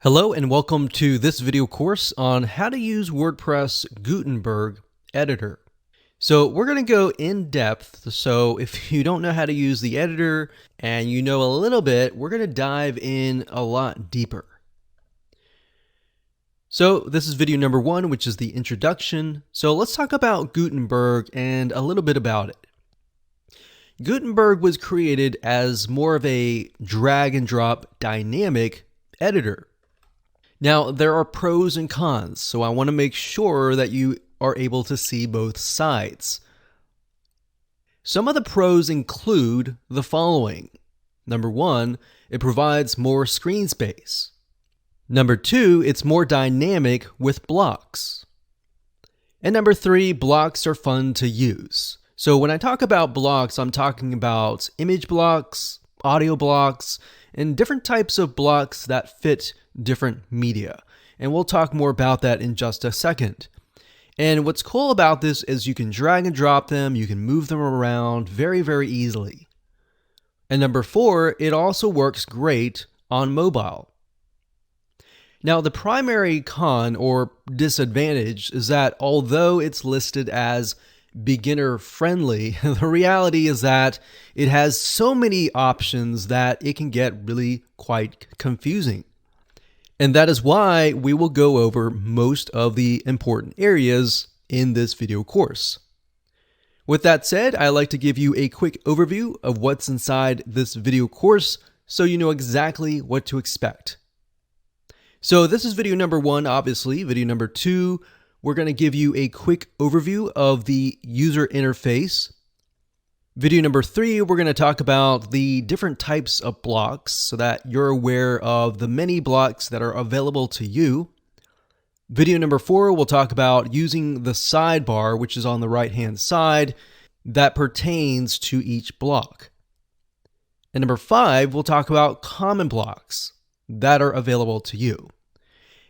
Hello and welcome to this video course on how to use WordPress Gutenberg editor. So we're going to go in depth. So if you don't know how to use the editor and you know a little bit, we're going to dive in a lot deeper. So this is video number 1, which is the introduction. So let's talk about Gutenberg and a little bit about it. Gutenberg was created as more of a drag and drop dynamic editor. Now, there are pros and cons, so I want to make sure that you are able to see both sides. Some of the pros include the following. Number 1, it provides more screen space. Number 2, it's more dynamic with blocks. And number 3, blocks are fun to use. So when I talk about blocks, I'm talking about image blocks, audio blocks, and different types of blocks that fit different media. And we'll talk more about that in just a second. And what's cool about this is you can drag and drop them, you can move them around very, very easily. And number 4, it also works great on mobile. Now, the primary con or disadvantage is that although it's listed as beginner friendly, the reality is that it has so many options that it can get really quite confusing. And that is why we will go over most of the important areas in this video course. With that said, I'd like to give you a quick overview of what's inside this video course so you know exactly what to expect. So this is video number 1, obviously. Video number 2, we're going to give you a quick overview of the user interface. Video number 3, we're going to talk about the different types of blocks so that you're aware of the many blocks that are available to you. Video number 4, we'll talk about using the sidebar, which is on the right-hand side, that pertains to each block. And number 5, we'll talk about common blocks that are available to you.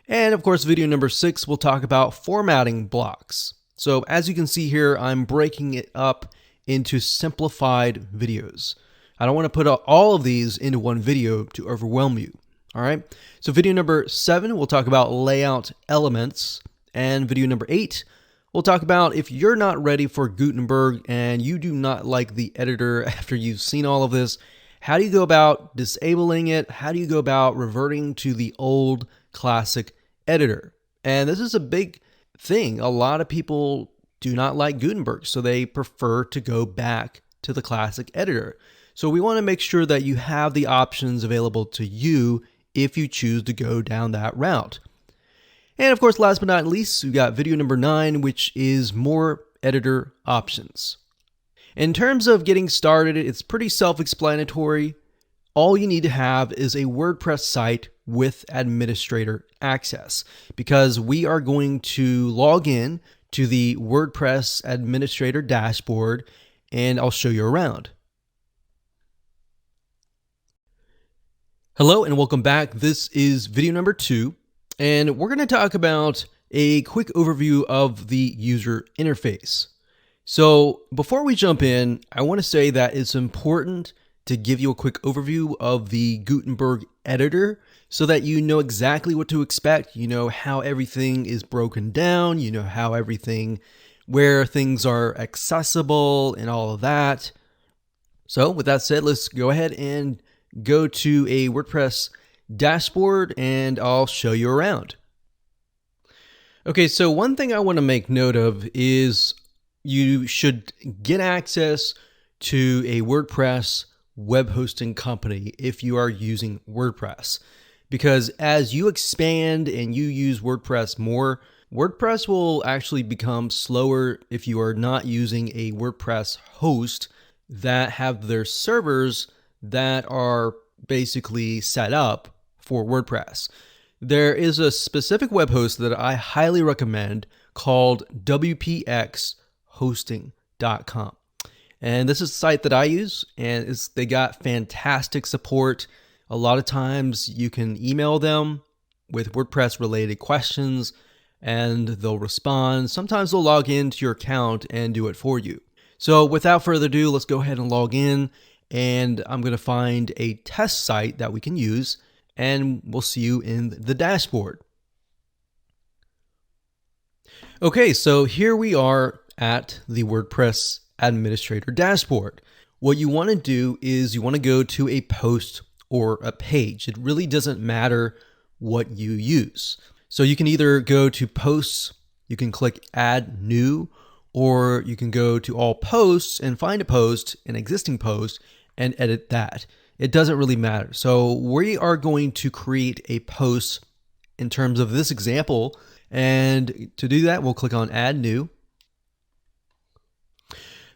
And of course, video number 6, we'll talk about formatting blocks. So as you can see here, I'm breaking it up into simplified videos. I don't want to put all of these into one video to overwhelm you. All right. So video number 7, we'll talk about layout elements. And video number 8, we'll talk about if you're not ready for Gutenberg and you do not like the editor after you've seen all of this, how do you go about disabling it? How do you go about reverting to the old classic editor? And this is a big thing. A lot of people do not like Gutenberg, so they prefer to go back to the classic editor. So we want to make sure that you have the options available to you if you choose to go down that route. And of course, last but not least, we got video number 9, which is more editor options. In terms of getting started, it's pretty self-explanatory. All you need to have is a WordPress site with administrator access, because we are going to log in to the WordPress administrator dashboard, and I'll show you around. Hello and welcome back. This is video number 2, and we're going to talk about a quick overview of the user interface. So before we jump in, I want to say that it's important to give you a quick overview of the Gutenberg editor so that you know exactly what to expect. You know how everything is broken down, you know how where things are accessible and all of that. So with that said, let's go ahead and go to a WordPress dashboard and I'll show you around. Okay, so one thing I want to make note of is you should get access to a WordPress web hosting company if you are using WordPress. Because as you expand and you use WordPress more, WordPress will actually become slower if you are not using a WordPress host that have their servers that are basically set up for WordPress. There is a specific web host that I highly recommend called WPXHosting.com. And this is a site that I use, and they got fantastic support. A lot of times you can email them with WordPress related questions and they'll respond. Sometimes they'll log into your account and do it for you. So without further ado, let's go ahead and log in, and I'm going to find a test site that we can use. and we'll see you in the dashboard. Okay, so here we are at the WordPress administrator dashboard. What you want to do is you want to go to a post or a page. It really doesn't matter what you use. So you can either go to posts, you can click add new, or you can go to all posts and find a post, an existing post, and edit that. It doesn't really matter. So we are going to create a post in terms of this example. And to do that, we'll click on add new.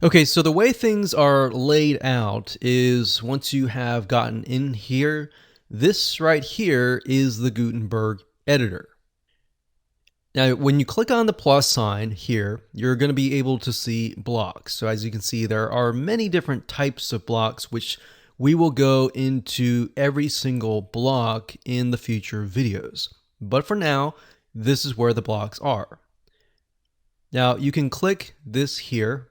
Okay, so the way things are laid out is once you have gotten in here, this right here is the Gutenberg editor. Now, when you click on the plus sign here, you're going to be able to see blocks. So as you can see, there are many different types of blocks, which we will go into every single block in the future videos. But for now, this is where the blocks are. Now you can click this here,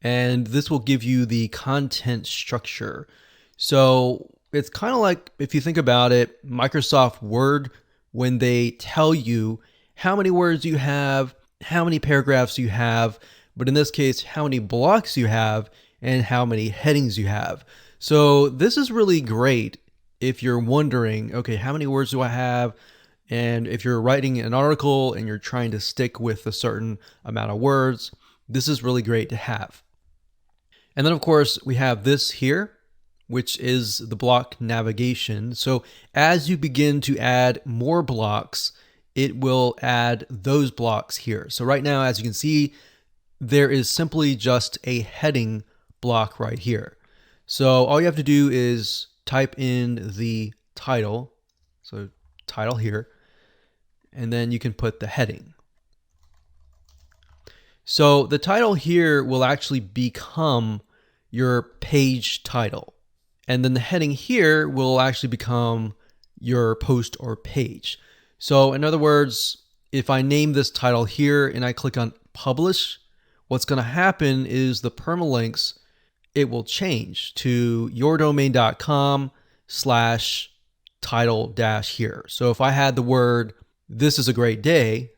and this will give you the content structure. So it's kind of like, if you think about it, Microsoft Word, when they tell you how many words you have, how many paragraphs you have, but in this case, how many blocks you have and how many headings you have. So this is really great if you're wondering, okay, how many words do I have? And if you're writing an article and you're trying to stick with a certain amount of words, this is really great to have. And then of course we have this here, which is the block navigation. So as you begin to add more blocks, it will add those blocks here. So right now, as you can see, there is simply just a heading block right here. So all you have to do is type in the title. So title here, and then you can put the heading. So the title here will actually become your page title. And then the heading here will actually become your post or page. So in other words, if I name this title here and I click on publish, what's going to happen is the permalinks, it will change to yourdomain.com/title- here. So if I had the word, this is a great day,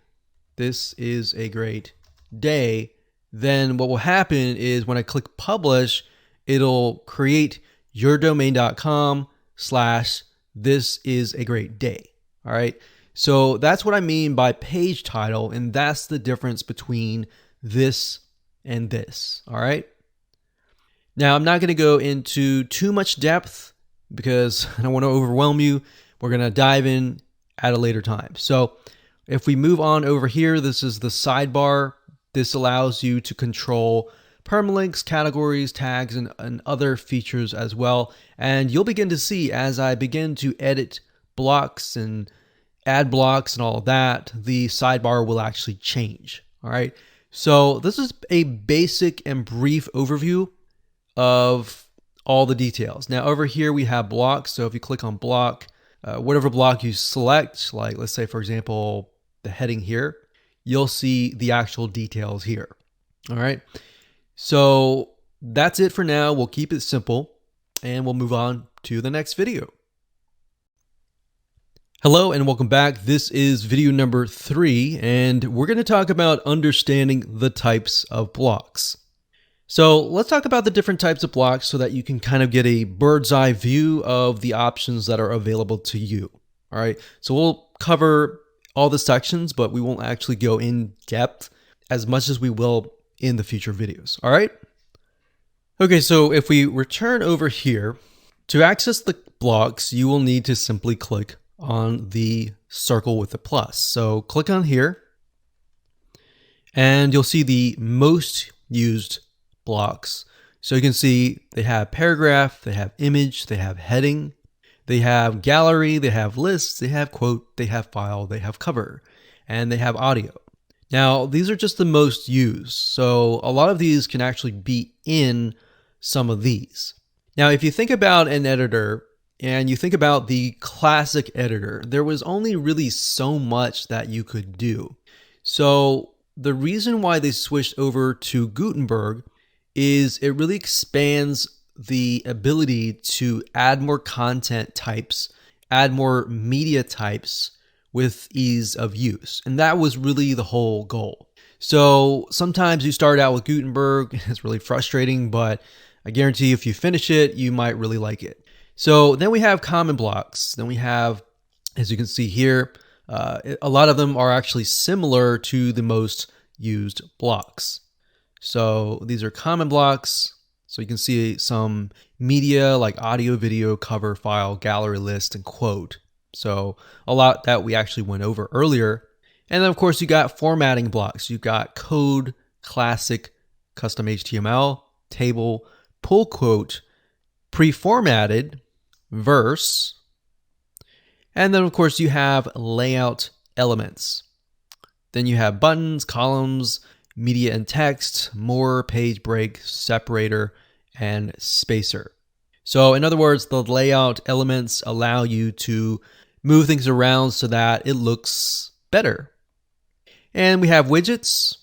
this is a great day, then what will happen is when I click publish, it'll create yourdomain.com/this is a great day. All right. So that's what I mean by page title. And that's the difference between this and this. All right. Now, I'm not going to go into too much depth because I don't want to overwhelm you. We're going to dive in at a later time. So if we move on over here, this is the sidebar. This allows you to control permalinks, categories, tags, and other features as well. And you'll begin to see as I begin to edit blocks and add blocks and all of that, the sidebar will actually change. All right. So this is a basic and brief overview of all the details. Now over here we have blocks. So if you click on block, whatever block you select, like let's say for example, the heading here, you'll see the actual details here. All right. So that's it for now. We'll keep it simple and we'll move on to the next video. Hello and welcome back. This is video number 3, and we're going to talk about understanding the types of blocks. So let's talk about the different types of blocks so that you can kind of get a bird's eye view of the options that are available to you. All right. So we'll cover all the sections, but we won't actually go in depth as much as we will in the future videos. All right. Okay. So if we return over here to access the blocks, you will need to simply click on the circle with the plus. So click on here and you'll see the most used blocks. So you can see they have paragraph, they have image, they have heading, they have gallery, they have lists, they have quote, they have file, they have cover, and they have audio. Now, these are just the most used. So a lot of these can actually be in some of these. Now, if you think about an editor and you think about the classic editor, there was only really so much that you could do. So the reason why they switched over to Gutenberg is it really expands the ability to add more content types add more media types with ease of use. And that was really the whole goal. So sometimes you start out with Gutenberg, it's really frustrating, but I guarantee if you finish it, you might really like it. So then we have common blocks. Then we have, as you can see here, a lot of them are actually similar to the most used blocks. So these are common blocks. So you can see some media like audio, video, cover, file, gallery list, and quote. So a lot that we actually went over earlier. And then of course you got formatting blocks. You've got code, classic, custom HTML, table, pull quote, pre-formatted, verse, and then of course you have layout elements. Then you have buttons, columns, media and text, more, page break, separator, and spacer. So in other words, the layout elements allow you to move things around so that it looks better. And we have widgets,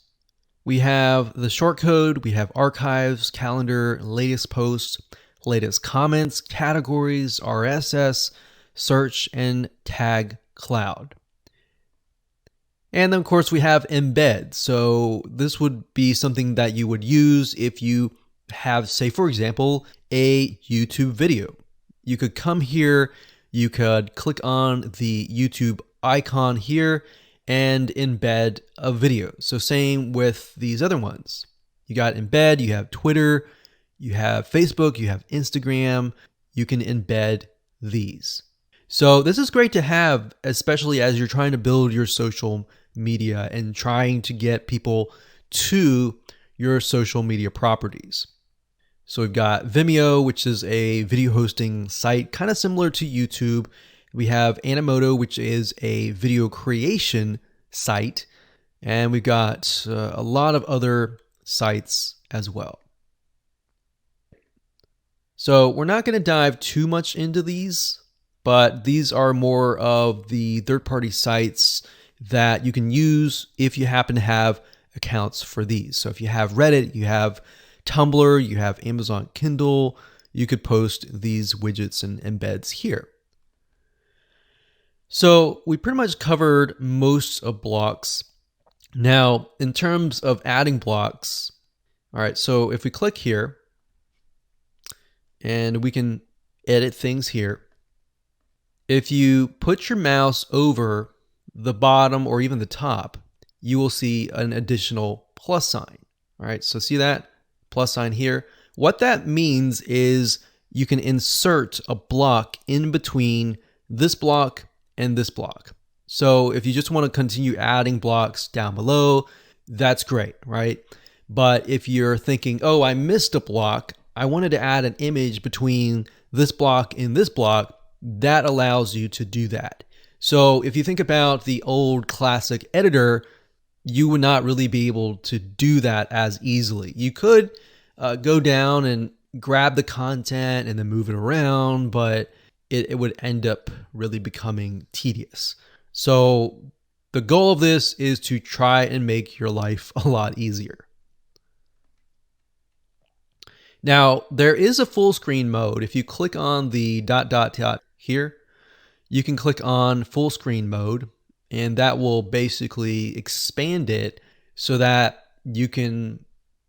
we have the shortcode, we have archives, calendar, latest posts, latest comments, categories, RSS, search, and tag cloud. And then of course we have embed. So this would be something that you would use if you have, say for example, a YouTube video. You could come here, you could click on the YouTube icon here and embed a video. So same with these other ones. You got embed, you have Twitter, you have Facebook, you have Instagram, you can embed these. So this is great to have, especially as you're trying to build your social media and trying to get people to your social media properties. So we've got Vimeo, which is a video hosting site, kind of similar to YouTube. We have Animoto, which is a video creation site. And we've got a lot of other sites as well. So we're not going to dive too much into these, but these are more of the third-party sites that you can use if you happen to have accounts for these. So if you have Reddit, you have Tumblr, you have Amazon Kindle, you could post these widgets and embeds here. So we pretty much covered most of blocks. Now, in terms of adding blocks, all right, so if we click here and we can edit things here, if you put your mouse over the bottom or even the top, you will see an additional plus sign. All right, so see that plus sign here? What that means is you can insert a block in between this block and this block. So if you just want to continue adding blocks down below, that's great, right? But if you're thinking, oh, I missed a block, I wanted to add an image between this block and this block, that allows you to do that. So if you think about the old classic editor, you would not really be able to do that as easily. You could go down and grab the content and then move it around, but it would end up really becoming tedious. So the goal of this is to try and make your life a lot easier. Now, there is a full screen mode. If you click on the ... here, you can click on full screen mode, and that will basically expand it so that you can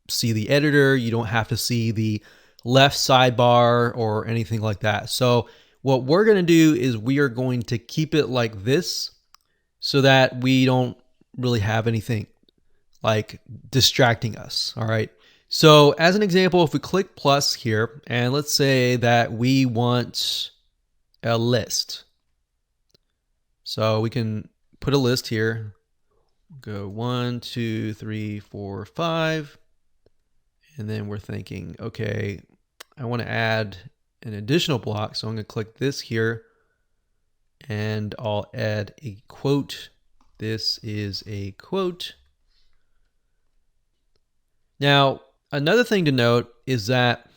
see the editor. You don't have to see the left sidebar or anything like that. So what we're going to do is we are going to keep it like this so that we don't really have anything like distracting us. All right. So as an example, if we click plus here, and let's say that we want a list. So we can put a list here, go 1, 2, 3, 4, 5. And then we're thinking, okay, I want to add an additional block. So I'm going to click this here and I'll add a quote. This is a quote. Now, another thing to note is that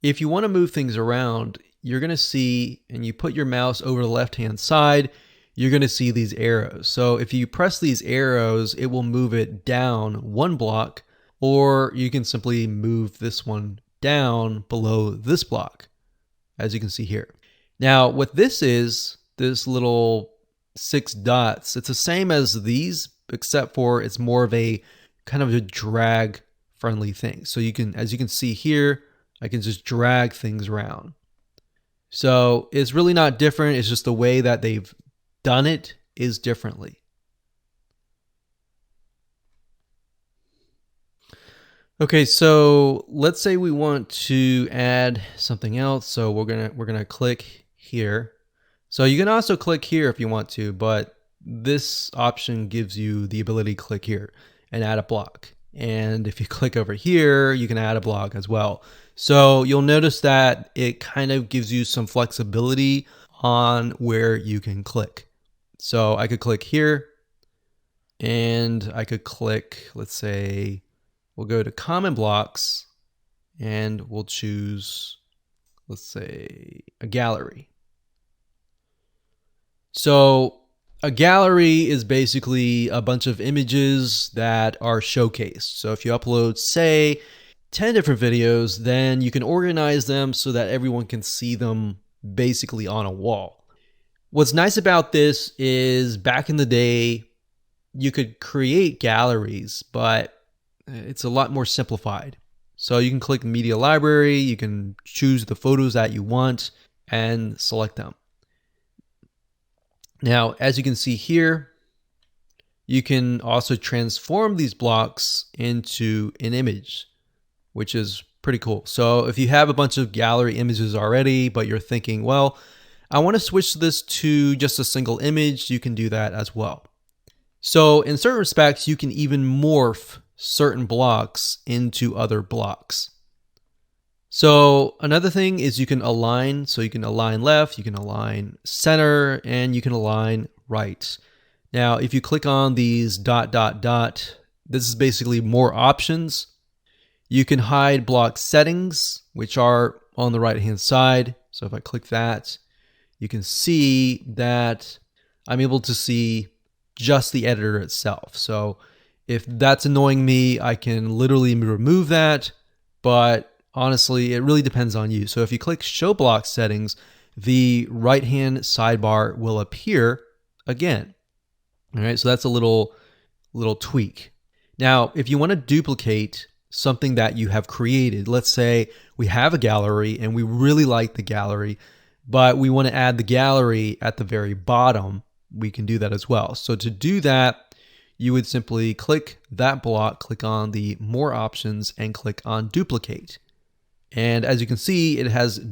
if you want to move things around, you're going to see, and you put your mouse over the left-hand side, you're going to see these arrows. So if you press these arrows, it will move it down one block, or you can simply move this one down below this block, as you can see here. Now, what this is, this little 6 dots, it's the same as these, except for it's more of a kind of a drag friendly thing. So you can, as you can see here, I can just drag things around. So it's really not different. It's just the way that they've done it is differently. Okay, so let's say we want to add something else. So we're gonna click here. So you can also click here if you want to, but this option gives you the ability to click here and add a block. And if you click over here, you can add a block as well. So you'll notice that it kind of gives you some flexibility on where you can click. So I could click here and I could click, let's say, we'll go to common blocks and we'll choose, let's say, a gallery. So a gallery is basically a bunch of images that are showcased. So if you upload, say, 10 different videos, then you can organize them so that everyone can see them basically on a wall. What's nice about this is back in the day, you could create galleries, but it's a lot more simplified. So you can click media library, you can choose the photos that you want and select them. Now, as you can see here, you can also transform these blocks into an image, which is pretty cool. So if you have a bunch of gallery images already, but you're thinking, well, I want to switch this to just a single image, you can do that as well. So in certain respects, you can even morph certain blocks into other blocks. So another thing is you can align. So you can align left, you can align center, and you can align right. Now, if you click on these dot, dot, dot, this is basically more options. You can hide block settings, which are on the right-hand side. So if I click that, you can see that I'm able to see just the editor itself. So if that's annoying me, I can literally remove that, but honestly, it really depends on you. So if you click show block settings, the right-hand sidebar will appear again. All right, so that's a little tweak. Now, if you want to duplicate something that you have created, let's say we have a gallery and we really like the gallery, but we want to add the gallery at the very bottom, we can do that as well. So to do that, you would simply click that block, click on the more options and click on duplicate. And as you can see, it has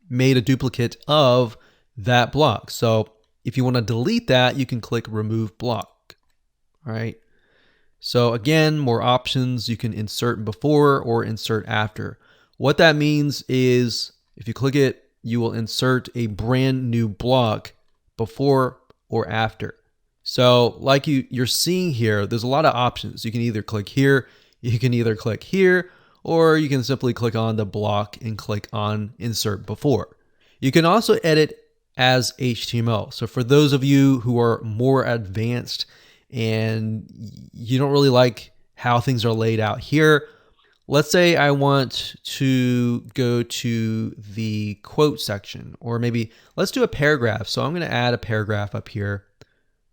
made a duplicate of that block. So if you want to delete that, you can click remove block. All right. So again, more options. You can insert before or insert after. What that means is if you click it, you will insert a brand new block before or after. So like you're seeing here, there's a lot of options. You can either click here, you can either click here, or you can simply click on the block and click on insert before. You can also edit as HTML. So for those of you who are more advanced and you don't really like how things are laid out here, let's say I want to go to the quote section, or maybe let's do a paragraph. So I'm going to add a paragraph up here.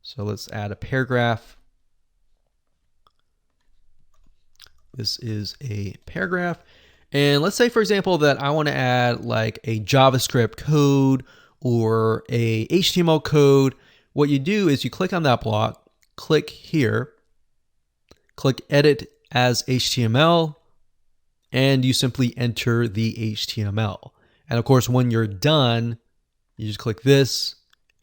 So let's add a paragraph. This is a paragraph. And let's say, for example, that I want to add like a JavaScript code or a HTML code. What you do is you click on that block, click here, click edit as HTML, and you simply enter the HTML. And of course, when you're done, you just click this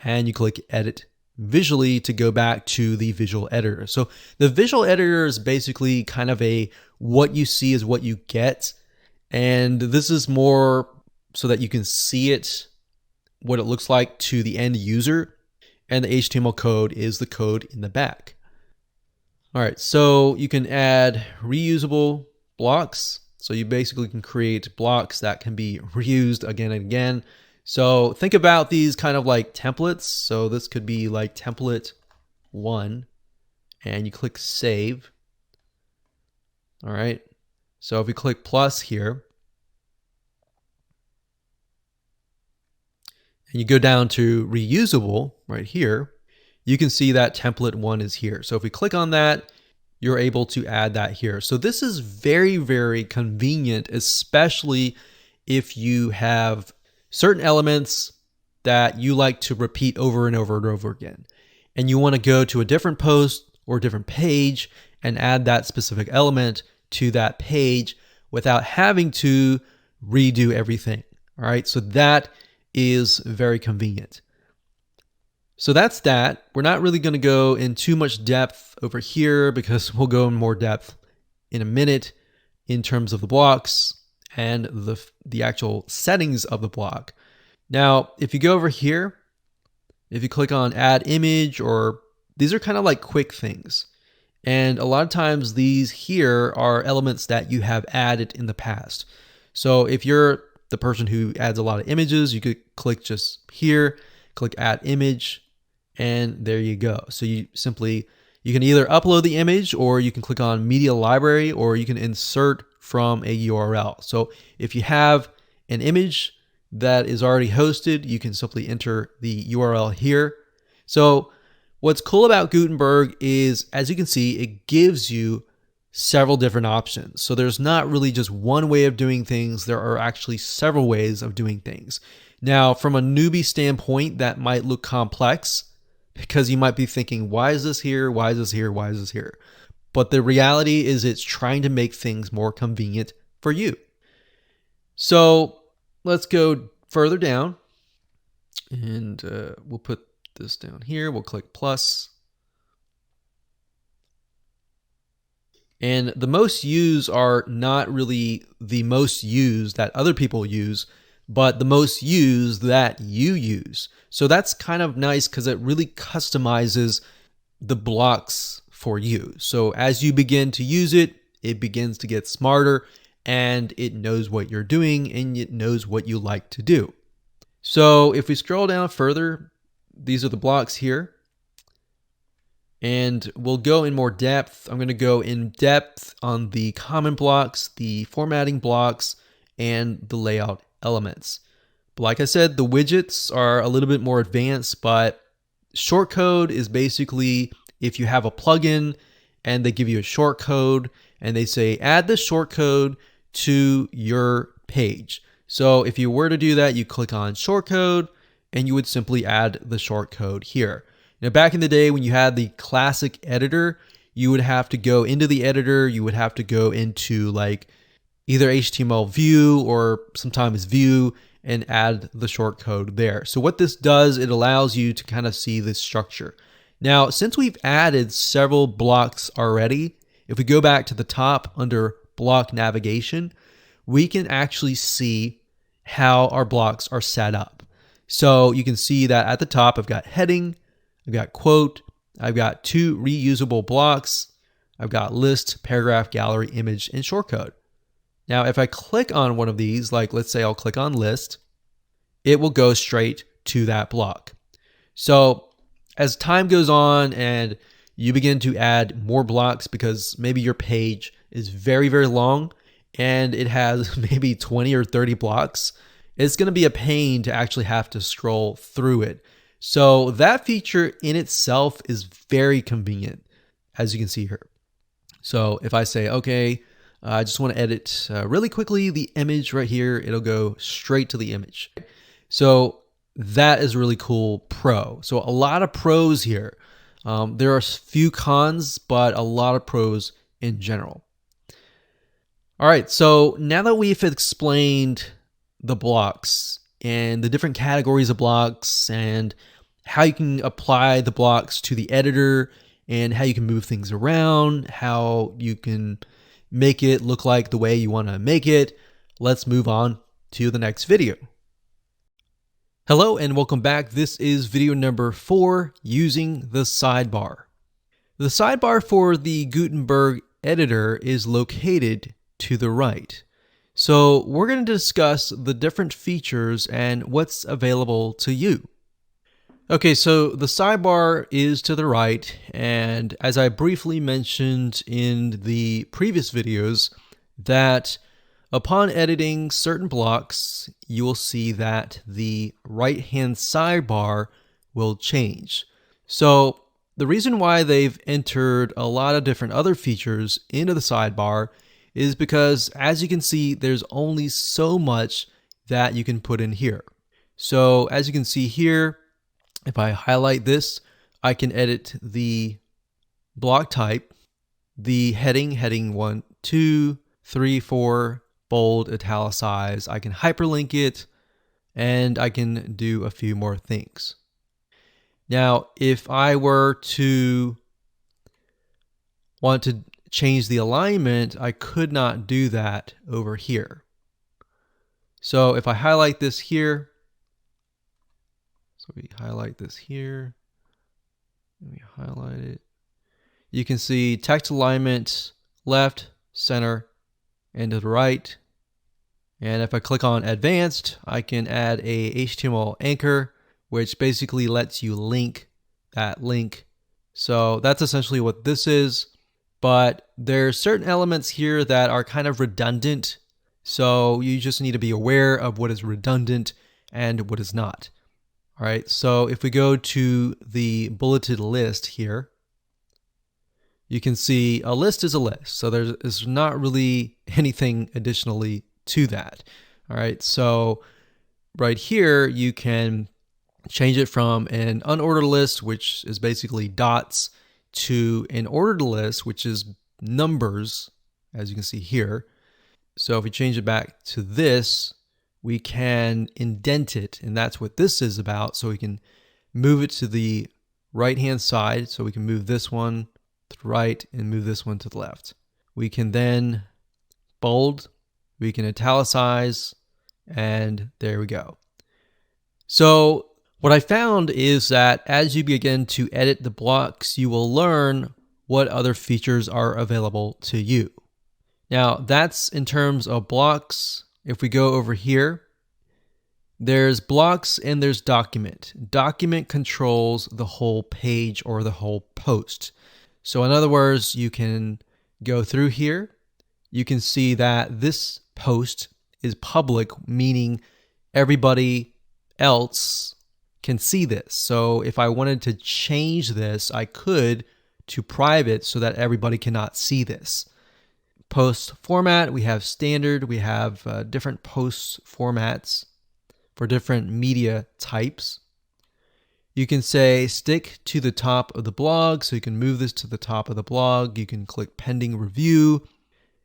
and you click edit visually to go back to the visual editor. So the visual editor is basically kind of a what you see is what you get. And this is more so that you can see it, what it looks like to the end user. And the HTML code is the code in the back. All right, so you can add reusable blocks. So you basically can create blocks that can be reused again and again. So think about these kind of like templates. So this could be like template 1, and you click save. All right. So if we click plus here, and you go down to reusable right here, you can see that template 1 is here. So if we click on that, you're able to add that here. So this is very, very convenient, especially if you have certain elements that you like to repeat over and over and over again, and you want to go to a different post or a different page and add that specific element to that page without having to redo everything. All right, so that is very convenient. So that's that. We're not really going to go in too much depth over here because we'll go in more depth in a minute in terms of the blocks and the actual settings of the block. Now, if you go over here, if you click on add image, or these are kind of like quick things. And a lot of times these here are elements that you have added in the past. So if you're the person who adds a lot of images, you could click just here, click add image, and there you go. So you can either upload the image, or you can click on media library, or you can insert from a URL. So if you have an image that is already hosted, you can simply enter the URL here. So what's cool about Gutenberg is, as you can see, it gives you several different options. So there's not really just one way of doing things. There are actually several ways of doing things. Now, from a newbie standpoint, that might look complex because you might be thinking, why is this here? Why is this here? Why is this here? But the reality is it's trying to make things more convenient for you. So let's go further down, and we'll put this down here. We'll click plus. And the most used are not really the most used that other people use, but the most used that you use. So that's kind of nice because it really customizes the blocks for you. So as you begin to use it, it begins to get smarter, and it knows what you're doing, and it knows what you like to do. So if we scroll down further, these are the blocks here. And we'll go in more depth. I'm going to go in depth on the common blocks, the formatting blocks, and the layout elements. But like I said, the widgets are a little bit more advanced, but shortcode is basically if you have a plugin and they give you a shortcode and they say add the shortcode to your page. So if you were to do that, you click on shortcode and you would simply add the shortcode here. Now, back in the day when you had the classic editor, you would have to go into the editor, you would have to go into like either HTML view or sometimes view and add the shortcode there. So what this does, it allows you to kind of see this structure. Now, since we've added several blocks already, if we go back to the top under block navigation, we can actually see how our blocks are set up. So you can see that at the top, I've got heading, I've got quote, I've got 2 reusable blocks, I've got list, paragraph, gallery, image, and shortcode. Now, if I click on one of these, like let's say I'll click on list, it will go straight to that block. So as time goes on and you begin to add more blocks because maybe your page is very, very long and it has maybe 20 or 30 blocks, it's going to be a pain to actually have to scroll through it. So that feature in itself is very convenient, as you can see here. So if I say, okay, I just want to edit really quickly the image right here, it'll go straight to the image. So that is really cool pro. So a lot of pros here. There are a few cons, but a lot of pros in general. All right, so now that we've explained the blocks and the different categories of blocks and how you can apply the blocks to the editor and how you can move things around, how you can make it look like the way you want to make it, let's move on to the next video. Hello and welcome back. This is video number 4, using the sidebar. The sidebar for the Gutenberg editor is located to the right. So we're going to discuss the different features and what's available to you. Okay, so the sidebar is to the right, and as I briefly mentioned in the previous videos, that Upon editing certain blocks, you will see that the right-hand sidebar will change. So the reason why they've entered a lot of different other features into the sidebar is because, as you can see, there's only so much that you can put in here. So as you can see here, if I highlight this, I can edit the block type, the heading 1, 2, 3, 4, bold, italicize. I can hyperlink it, and I can do a few more things. Now, if I were to want to change the alignment, I could not do that over here. So if I highlight this here, so we highlight this here, and we highlight it, you can see text alignment left, center, and to the right. And if I click on advanced, I can add a HTML anchor, which basically lets you link that link. So that's essentially what this is. But there's certain elements here that are kind of redundant. So you just need to be aware of what is redundant and what is not. All right, so if we go to the bulleted list here, you can see a list is a list. So there's not really anything additionally to that. All right, so right here, you can change it from an unordered list, which is basically dots, to an ordered list, which is numbers, as you can see here. So if we change it back to this, we can indent it, and that's what this is about. So we can move it to the right-hand side. So we can move this one to the right and move this one to the left. We can then bold, we can italicize, and there we go. So what I found is that as you begin to edit the blocks, you will learn what other features are available to you. Now, that's in terms of blocks. If we go over here, there's blocks and there's document. Document controls the whole page or the whole post. So in other words, you can go through here. You can see that this post is public, meaning everybody else can see this. So if I wanted to change this, I could to private so that everybody cannot see this. Post format, we have standard, we have different post formats for different media types. You can say stick to the top of the blog, so you can move this to the top of the blog. You can click pending review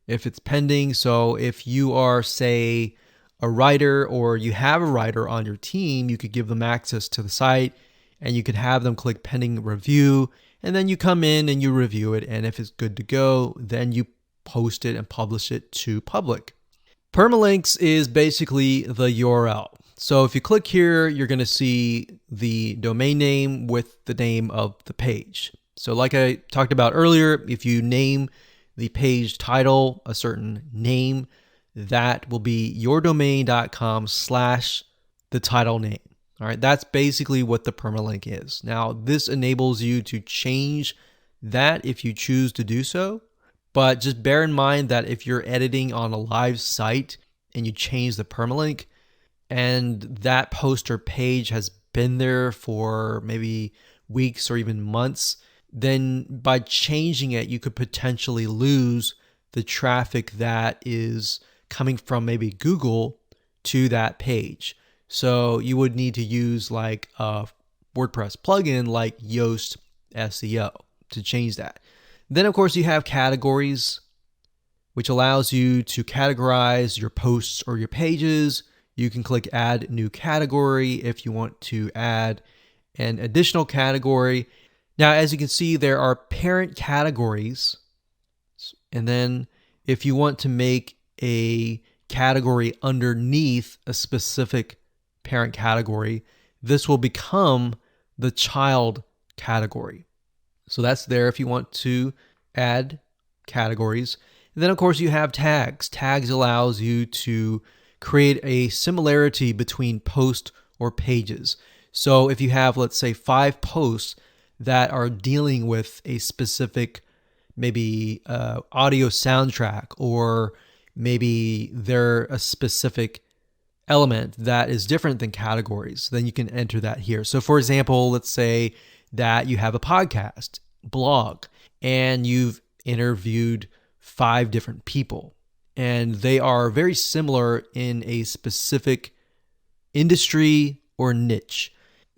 if it's pending. So if you are, say, a writer or you have a writer on your team, you could give them access to the site and you could have them click pending review, and then you come in and you review it, and if it's good to go, then you post it and publish it to public. Permalinks is basically the URL. So if you click here, you're going to see the domain name with the name of the page. So like I talked about earlier, if you name the page title a certain name, that will be yourdomain.com/the title name. All right, that's basically what the permalink is. Now, this enables you to change that if you choose to do so, but just bear in mind that if you're editing on a live site and you change the permalink and that post or page has been there for maybe weeks or even months, then by changing it, you could potentially lose the traffic that is coming from maybe Google to that page. So you would need to use like a WordPress plugin like Yoast SEO to change that. Then of course you have categories, which allows you to categorize your posts or your pages. You can click add new category if you want to add an additional category. Now, as you can see, there are parent categories. And then if you want to make a category underneath a specific parent category, this will become the child category. So that's there if you want to add categories. And then of course you have tags. Tags allows you to create a similarity between posts or pages. So if you have, let's say, 5 posts that are dealing with a specific maybe audio soundtrack or maybe they're a specific element that is different than categories, then you can enter that here. So for example, let's say that you have a podcast, blog, and you've interviewed 5 different people, and they are very similar in a specific industry or niche.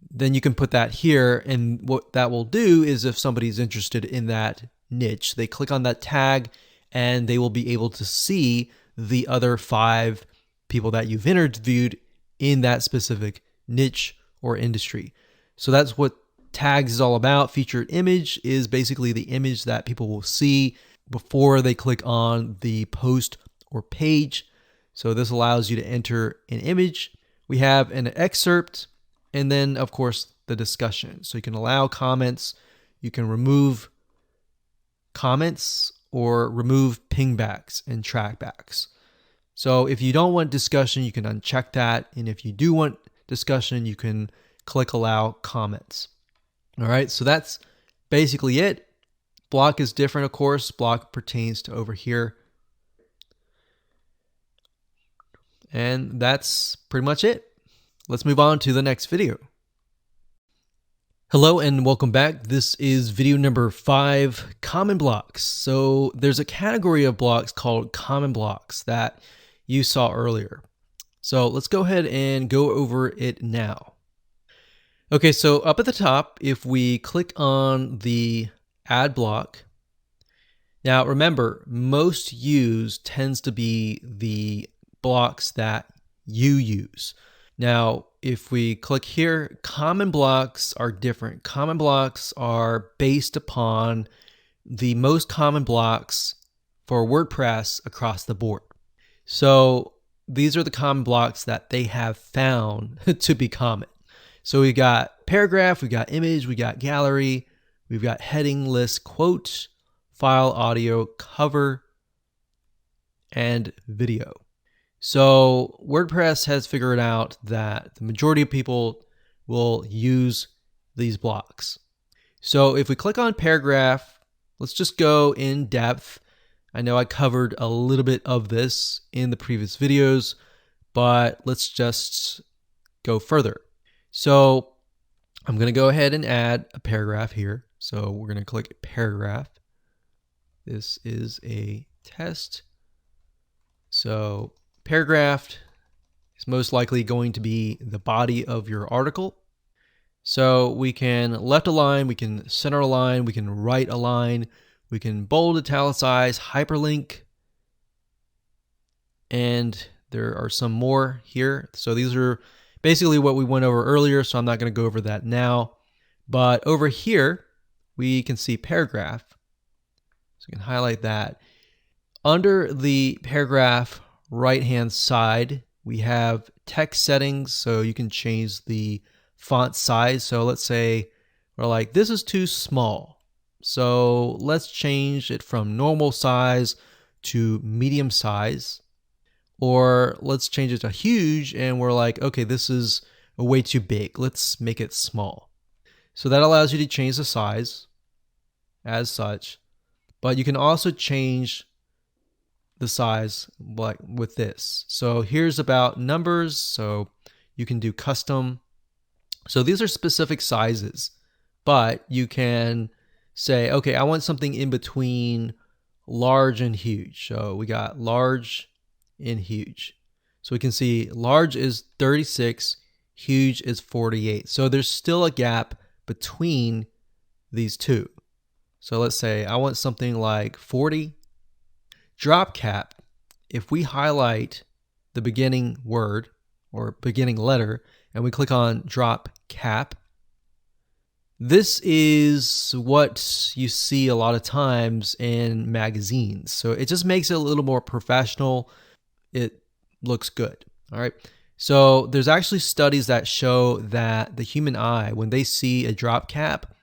Then you can put that here, and what that will do is if somebody's interested in that niche, they click on that tag and they will be able to see the other 5 people that you've interviewed in that specific niche or industry. So that's what tags is all about. Featured image is basically the image that people will see before they click on the post or page. So this allows you to enter an image. We have an excerpt, and then of course the discussion. So you can allow comments, you can remove comments, or remove pingbacks and trackbacks. So if you don't want discussion, you can uncheck that. And if you do want discussion, you can click allow comments. All right, so that's basically it. Block is different, of course. Block pertains to over here. And that's pretty much it. Let's move on to the next video. Hello and welcome back. This is video number 5, common blocks. So there's a category of blocks called common blocks that you saw earlier. So let's go ahead and go over it now. Okay, so up at the top, if we click on the add block, now remember, most used tends to be the blocks that you use. Now, if we click here, common blocks are different. Common blocks are based upon the most common blocks for WordPress across the board. So these are the common blocks that they have found to be common. So we got paragraph, we got image, we got gallery, we've got heading, list, quote, file, audio, cover, and video. So WordPress has figured out that the majority of people will use these blocks. So if we click on paragraph, let's just go in depth. I know I covered a little bit of this in the previous videos, but let's just go further. So I'm going to go ahead and add a paragraph here. So we're going to click paragraph. This is a test. So paragraph is most likely going to be the body of your article. So we can left align, we can center align, we can right align, we can bold, italicize, hyperlink, and there are some more here. So these are basically what we went over earlier, so I'm not going to go over that now. But over here, we can see paragraph. So we can highlight that. Under the paragraph right-hand side, we have text settings, so you can change the font size. So let's say we're like, this is too small. So let's change it from normal size to medium size. Or let's change it to huge, and we're like, okay, this is way too big. Let's make it small. So that allows you to change the size as such, but you can also change the size like with this. So here's about numbers. So you can do custom. So these are specific sizes, but you can say, okay, I want something in between large and huge. So we got large and huge. So we can see large is 36, huge is 48. So there's still a gap between these two. So let's say I want something like 40. Drop cap, if we highlight the beginning word or beginning letter and we click on drop cap, this is what you see a lot of times in magazines. So it just makes it a little more professional. It looks good. All right. So there's actually studies that show that the human eye, when they see a drop cap,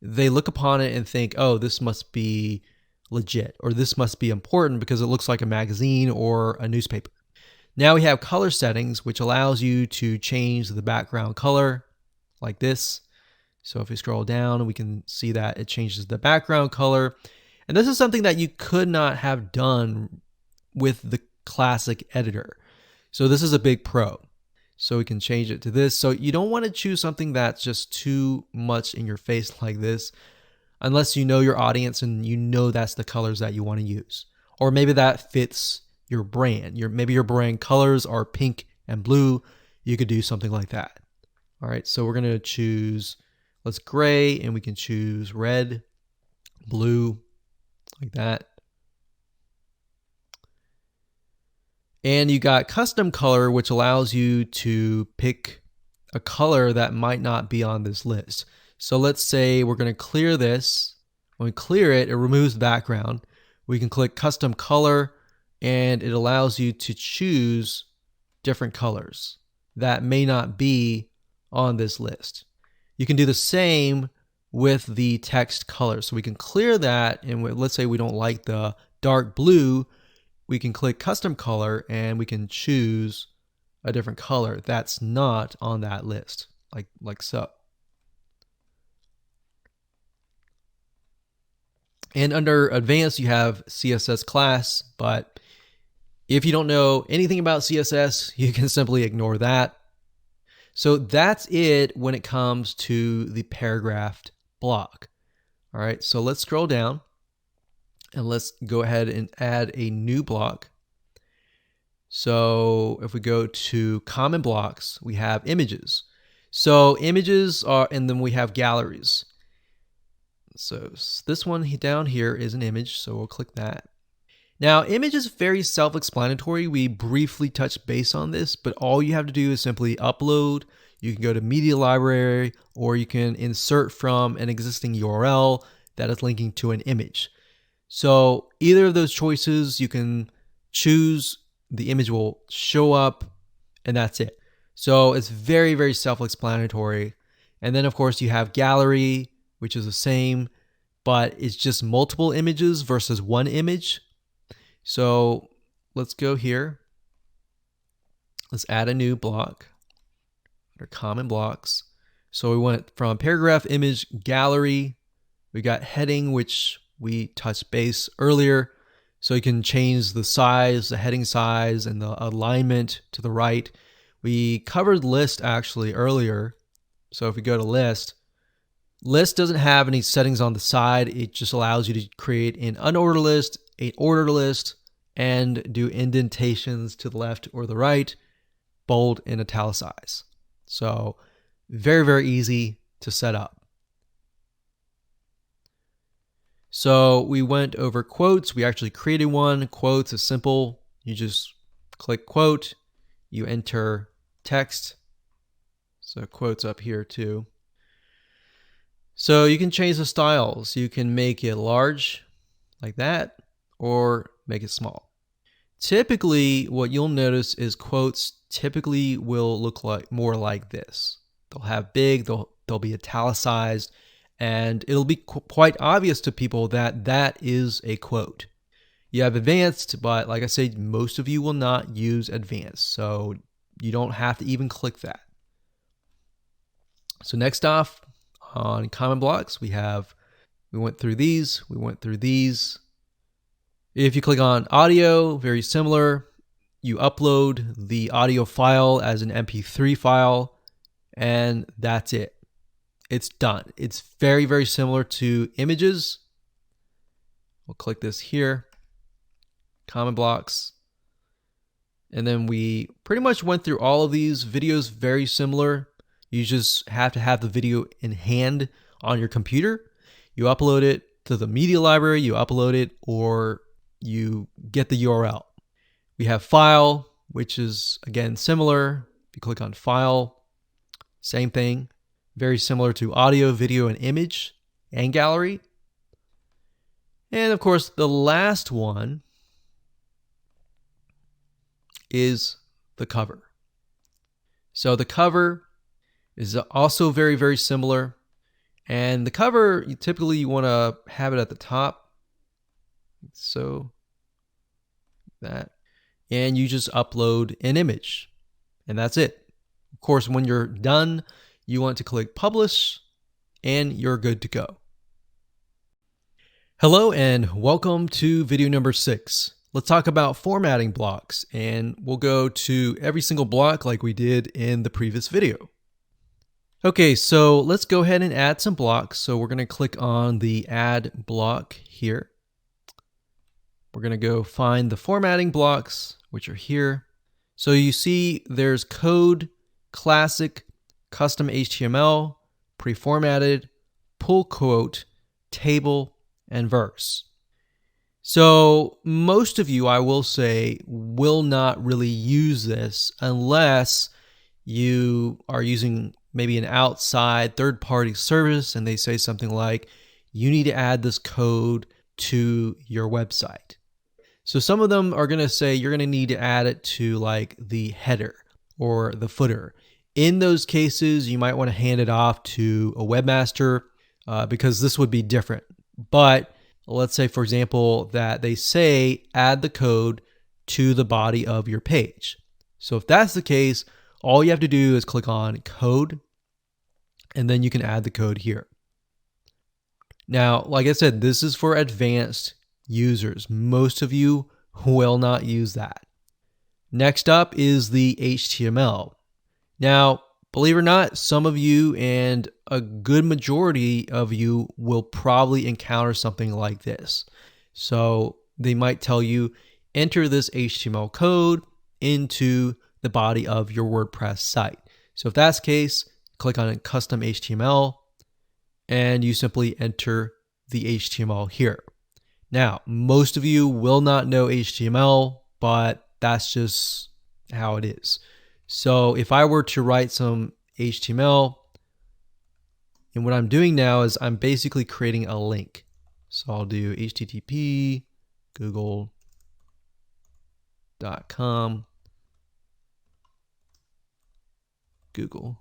they look upon it and think, oh, this must be legit, or this must be important because it looks like a magazine or a newspaper. Now we have color settings, which allows you to change the background color like this. So if we scroll down, we can see that it changes the background color. And this is something that you could not have done with the classic editor. So this is a big pro. So we can change it to this. So you don't want to choose something that's just too much in your face like this, unless you know your audience and you know that's the colors that you want to use. Or maybe that fits your brand. Maybe your brand colors are pink and blue. You could do something like that. All right, so we're going to choose, let's gray, and we can choose red, blue, like that. And you got custom color, which allows you to pick a color that might not be on this list. So let's say we're going to clear this. When we clear it, it removes the background. We can click custom color, and it allows you to choose different colors that may not be on this list. You can do the same with the text color. So we can clear that, and let's say we don't like the dark blue, we can click custom color and we can choose a different color that's not on that list, like so. And under advanced, you have CSS class, but if you don't know anything about CSS, you can simply ignore that. So that's it when it comes to the paragraphed block. All right, so let's scroll down and let's go ahead and add a new block. So if we go to common blocks, we have images. So images are, and then we have galleries. So this one down here is an image, so we'll click that. Now, image is very self-explanatory. We briefly touched base on this, but all you have to do is simply upload. You can go to media library, or you can insert from an existing URL that is linking to an image. So either of those choices, you can choose, the image will show up, and that's it. So it's very, very self-explanatory. And then of course you have gallery, which is the same, but it's just multiple images versus one image. So let's go here. Let's add a new block under common blocks. So we went from paragraph, image, gallery. We got heading, which we touched base earlier. So you can change the size, the heading size, and the alignment to the right. We covered list actually earlier. So if we go to list doesn't have any settings on the side. It just allows you to create an unordered list, an ordered list, and do indentations to the left or the right, bold and italicize. So very, very easy to set up. So we went over quotes. We actually created one. Quotes is simple. You just click quote, you enter text. So quotes up here too. So you can change the styles. You can make it large like that, or make it small. Typically, what you'll notice is quotes typically will look like more like this. They'll have big, they'll be italicized, and it'll be quite obvious to people that that is a quote. You have advanced, but like I said, most of you will not use advanced, so you don't have to even click that. So next off, on common blocks, we went through these. If you click on audio, very similar. You upload the audio file as an MP3 file, and that's it. It's done. It's very, very similar to images. We'll click this here, common blocks. And then we pretty much went through all of these videos, very similar. You just have to have the video in hand on your computer. You upload it to the media library, you upload it, or you get the URL. We have file, which is again similar. If you click on file, same thing. Very similar to audio, video, and image, and gallery. And of course, the last one is the cover. So the cover is also very, very similar. And the cover, you want to have it at the top. So that. And you just upload an image. And that's it. Of course, when you're done, you want to click publish, and you're good to go. Hello and welcome to video number 6. let's talk about formatting blocks, and we'll go to every single block like we did in the previous video. Okay, so let's go ahead and add some blocks. So we're going to click on the add block here. We're going to go find the formatting blocks, which are here. So you see there's code, classic, custom HTML, pre-formatted, pull quote, table, and verse. So most of you, I will say, will not really use this unless you are using maybe an outside third-party service and they say something like, you need to add this code to your website. So some of them are going to say you're going to need to add it to like the header or the footer. In those cases, you might want to hand it off to a webmaster because this would be different. But let's say, for example, that they say add the code to the body of your page. So if that's the case, all you have to do is click on code, and then you can add the code here. Now, like I said, this is for advanced users. Most of you will not use that. Next up is the HTML. Now, believe it or not, some of you and a good majority of you will probably encounter something like this. So they might tell you, enter this HTML code into the body of your WordPress site. So if that's the case, click on custom HTML and you simply enter the HTML here. Now, most of you will not know HTML, but that's just how it is. So if I were to write some HTML, and what I'm doing now is I'm basically creating a link. So I'll do http google.com Google.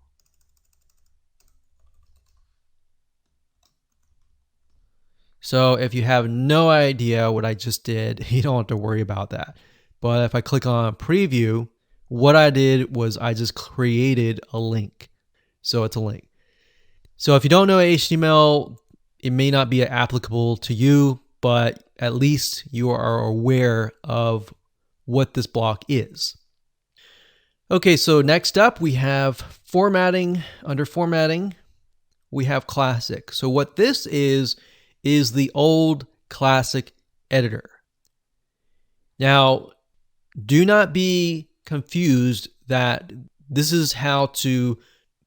So if you have no idea what I just did, you don't have to worry about that. But if I click on preview, what I did was I just created a link. So it's a link. So if you don't know HTML, it may not be applicable to you, but at least you are aware of what this block is. Okay, so next up we have formatting. Under formatting, we have classic. So what this is the old classic editor. Now, do not be confused that this is how to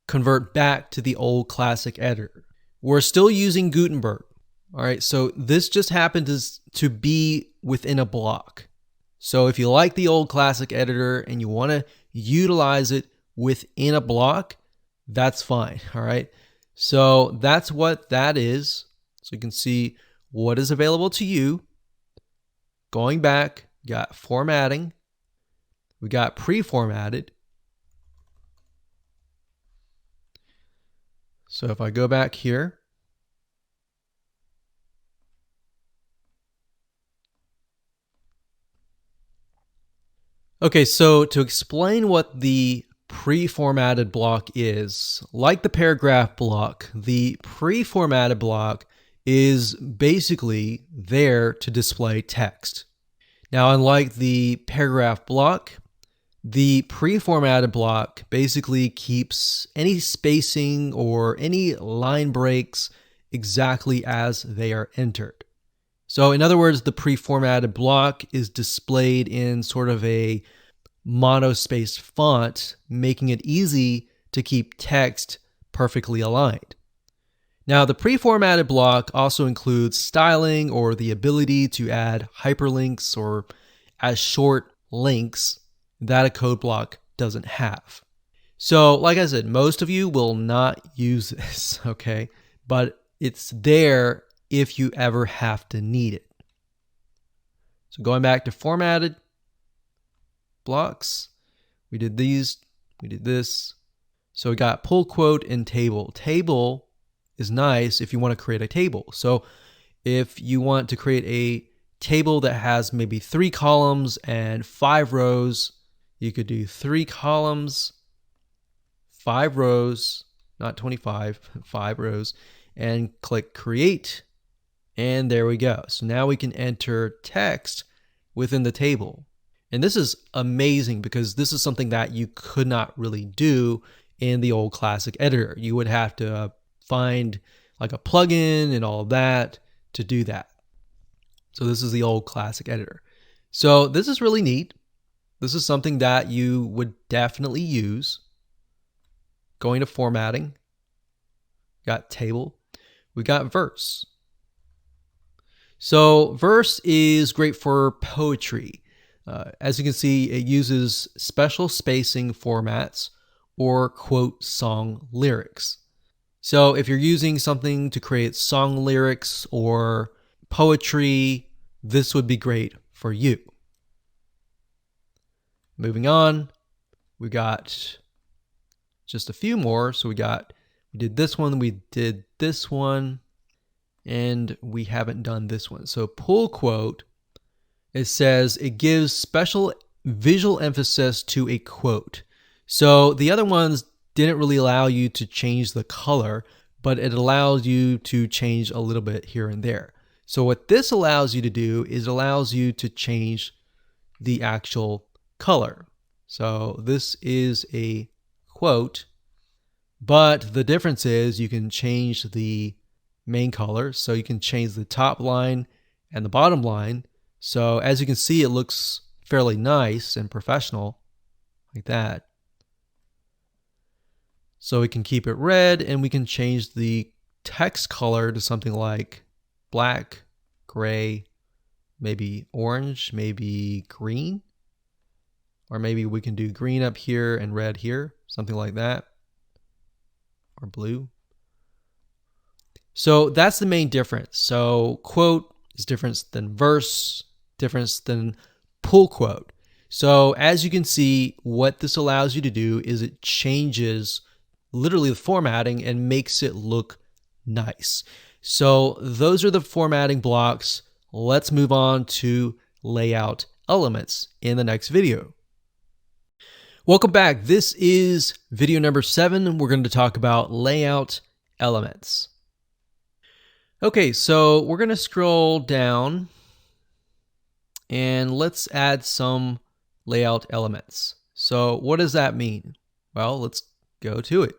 convert back to the old classic editor. We're still using Gutenberg. All right, so this just happened to be within a block. So if you like the old classic editor and you want to utilize it within a block, that's fine. All right, so that's what that is. So you can see what is available to you. Going back, got formatting. We got pre-formatted. So if I go back here, okay, so to explain what the pre-formatted block is, like the paragraph block, the pre-formatted block is basically there to display text. Now, unlike the paragraph block, the pre-formatted block basically keeps any spacing or any line breaks exactly as they are entered. So in other words, the pre-formatted block is displayed in sort of a monospaced font, making it easy to keep text perfectly aligned. Now, the pre-formatted block also includes styling or the ability to add hyperlinks or as short links that a code block doesn't have. So, like I said, most of you will not use this, okay? But it's there if you ever have to need it. So going back to formatted blocks, we did these, we did this. So we got pull quote and table. Table is nice if you want to create a table. So if you want to create a table that has maybe 3 columns and 5 rows, you could do 3 columns, 5 rows, not 25, 5 rows, and click create. And there we go. So now we can enter text within the table. And this is amazing because this is something that you could not really do in the old classic editor. You would have to find like a plugin and all of that to do that. So this is the old classic editor. So this is really neat. This is something that you would definitely use. Going to formatting, got table, we got verse. So verse is great for poetry. As you can see, it uses special spacing formats or quote song lyrics. So if you're using something to create song lyrics or poetry, this would be great for you. Moving on, we got just a few more. So we did this one, we did this one, and we haven't done this one. So pull quote, it says it gives special visual emphasis to a quote. So the other ones didn't really allow you to change the color, but it allows you to change a little bit here and there. So what this allows you to do is it allows you to change the actual color. So this is a quote, but the difference is you can change the main color. So you can change the top line and the bottom line. So as you can see, it looks fairly nice and professional like that. So we can keep it red and we can change the text color to something like black, gray, maybe orange, maybe green, or maybe we can do green up here and red here, something like that, or blue. So that's the main difference. So quote is different than verse, different than pull quote. So as you can see, what this allows you to do is it changes literally the formatting and makes it look nice. So those are the formatting blocks. Let's move on to layout elements in the next video. Welcome back. This is video number 7. We're going to talk about layout elements. Okay, so we're going to scroll down and let's add some layout elements. So what does that mean? Well, let's go to it.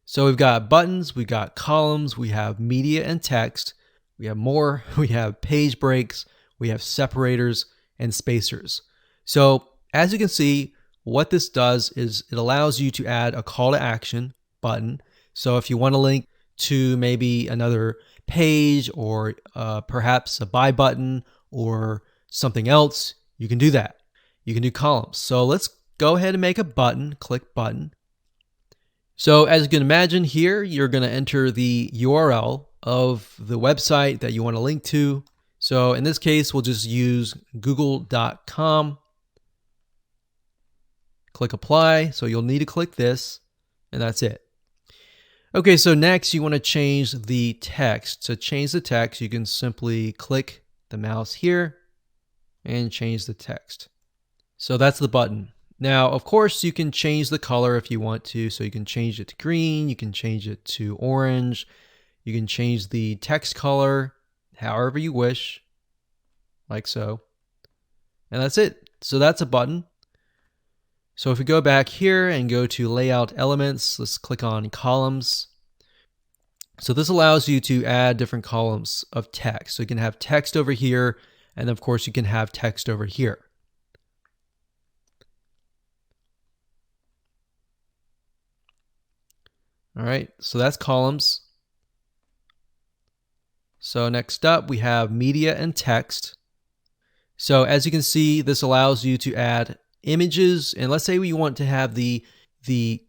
So we've got buttons, we've got columns, we have media and text, we have more, we have page breaks, we have separators and spacers. So as you can see, what this does is it allows you to add a call to action button. So if you want to link to maybe another page or perhaps a buy button or something else, you can do that. You can do columns. So let's go ahead and make a button, click button. So as you can imagine here, you're going to enter the URL of the website that you want to link to. So in this case, we'll just use google.com. Click apply. So you'll need to click this and that's it. Okay, so next you want to change the text. To change the text, you can simply click the mouse here and change the text. So that's the button. Now, of course, you can change the color if you want to. So you can change it to green, you can change it to orange, you can change the text color however you wish, like so. And that's it. So that's a button. So if we go back here and go to layout elements, let's click on columns. So this allows you to add different columns of text. So you can have text over here, and of course you can have text over here. All right, so that's columns. So next up we have media and text. So as you can see, this allows you to add images, and let's say we want to have the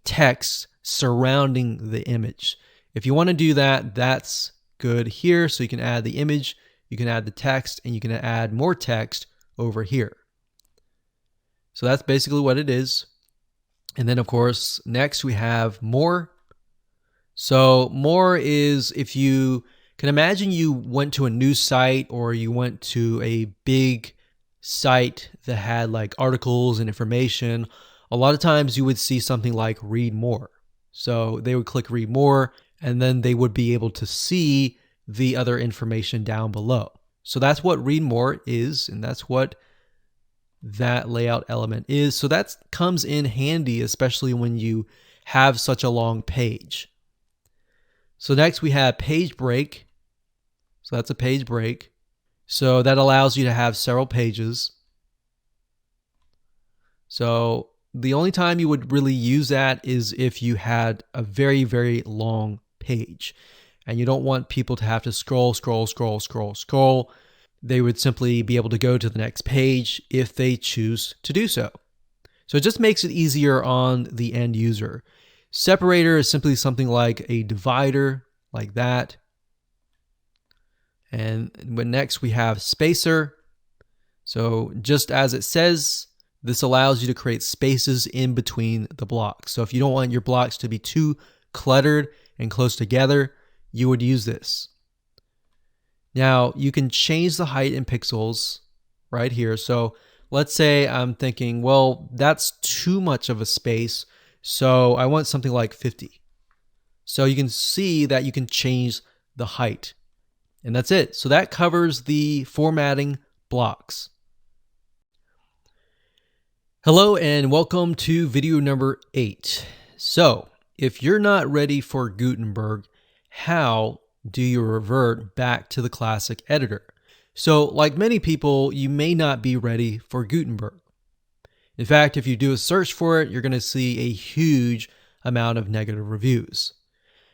text surrounding the image. If you want to do that, that's good here. So you can add the image, you can add the text, and you can add more text over here. So that's basically what it is. And then of course, next we have more. So more is if you can imagine you went to a news site or you went to a big site that had like articles and information. A lot of times you would see something like read more. So they would click read more and then they would be able to see the other information down below. So that's what read more is, and that's what that layout element is. So that comes in handy, especially when you have such a long page. So next we have page break. So that's a page break. So that allows you to have several pages. So the only time you would really use that is if you had a very, very long page and you don't want people to have to scroll. They would simply be able to go to the next page if they choose to do so. So it just makes it easier on the end user. Separator is simply something like a divider, like that. And next we have spacer. So just as it says, this allows you to create spaces in between the blocks. So if you don't want your blocks to be too cluttered and close together, you would use this. Now you can change the height in pixels right here. So let's say I'm thinking, well, that's too much of a space, so I want something like 50. So you can see that you can change the height. And that's it. So that covers the formatting blocks. Hello and welcome to video number 8. So if you're not ready for Gutenberg, how do you revert back to the classic editor? So like many people, you may not be ready for Gutenberg. In fact, if you do a search for it, you're going to see a huge amount of negative reviews.